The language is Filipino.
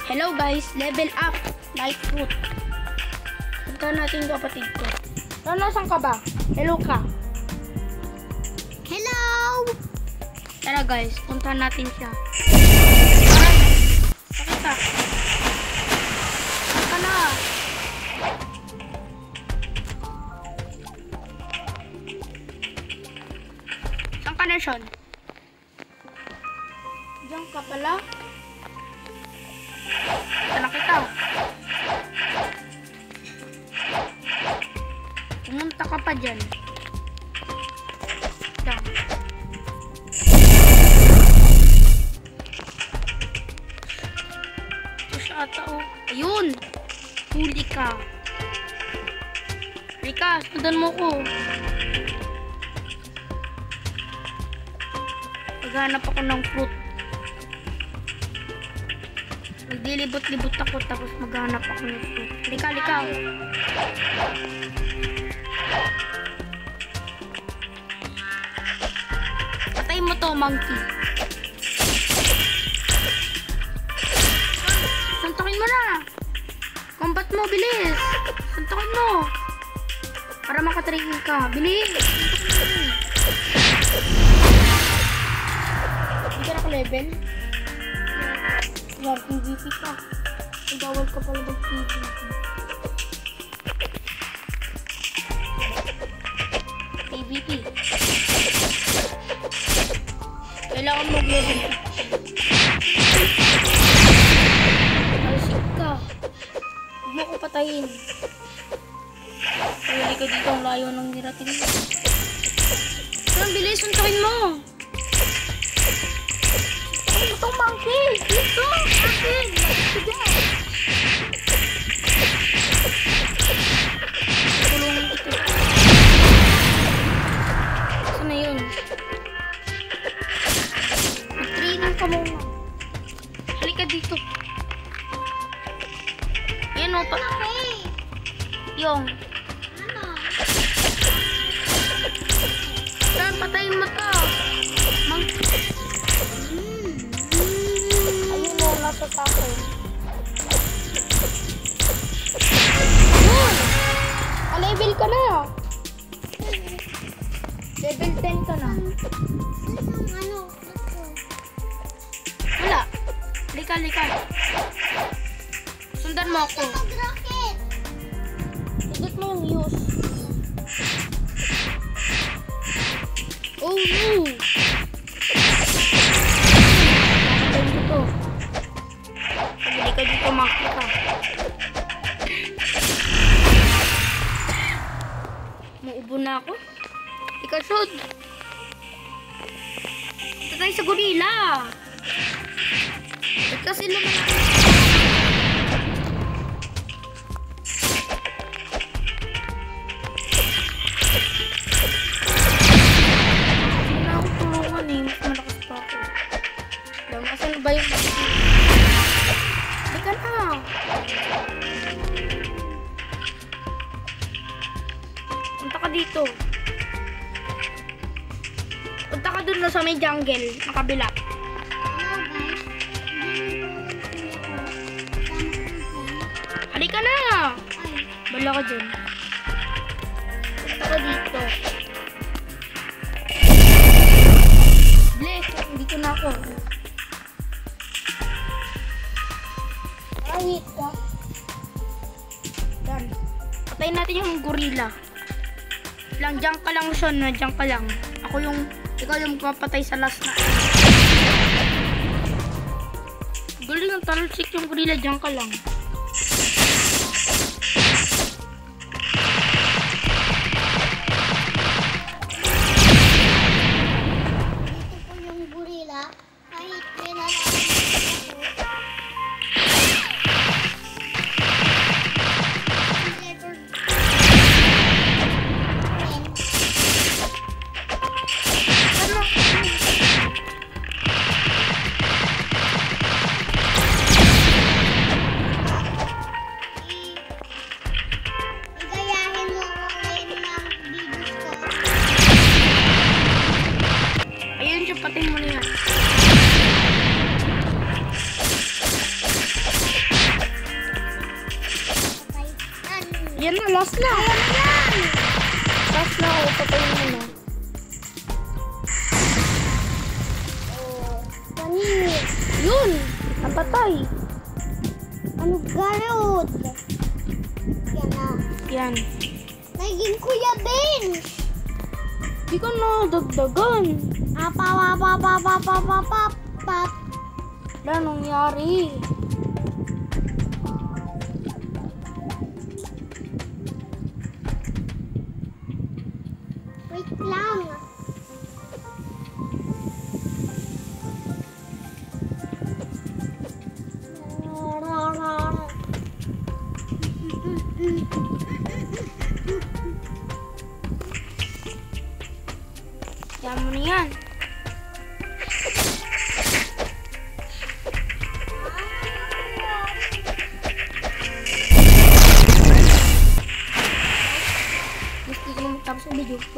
Hello guys, level up, light fruit. Punta natin yung kapatid ko. Nasaan ka ba? Hello ka. Hello! Tara guys, punta natin siya. Pakita. Saan ka na? Saan ka na, Sean? Diyan ka pala. Sana kita. Pumunta ka pa dyan. Diyan. Ito siya ata oh. Ayun! Huli ka. Rika, sundan mo ko. Maghanap ako ng fruit. Magdilibot-libot ako tapos maghanap ako ng fruit. Lika, lika. Patay mo to, monkey. Suntukin mo na. Combat mo, bilis. Suntukin mo. Para makatraining ka. Bilis. Hindi ka naka-level. War PvP ka. Bawal ka pala mag-PvP. PvP. Kailangan mag-level. Alsik ka. Huwag mo ko patayin. Pwede ka dito ang layo ng nirating mo. Saan bilis? Suntakin mo. Itong monkey! Dito! Akin! Sige! Tulungan ito. Saan na yun? Mag-training ka muna. Halika dito. Ayan o. Yung. Saan? Patayin mo to. Monkey. Nasa takin. Level ka na. Level 10 ka na. Wala. Lika, lika. Sundan mo ako. Ikot mo yung use. Oh no. Hindi ka dito makita. Maubo na ako. Ika shoot. Ito tayo sa gorilla. Ba't kasi naman ako? Hindi na ako tulungan eh. Mas malakas pa ako. Asan ba yung punta ka dito. Punta ka dun sa may jungle, makabila. Halika na! Bala ka dyan. Punta ka dito. Bless, dito na ako. Wait ka. Dan. Patayin natin yung gorilla. Lang, dyan ka lang, Sean. Dyan ka lang. Ako yung, ikaw yung magpapatay sa last na. Galing yung talsik yung gorilla. Dyan ka lang. Dito po yung gorilla. Kahit kailan Yan na, last na. Last na ako, patayin mo na. Kanini. Yun! Napatay. Ano garot? Yan na. Yan. Naging Kuya Ben. Di ko na dagdagan. Apapapapapapapapap. Wala nangyari. Wait lang. Yan mo na yan. Gusto ko na matapos ang video.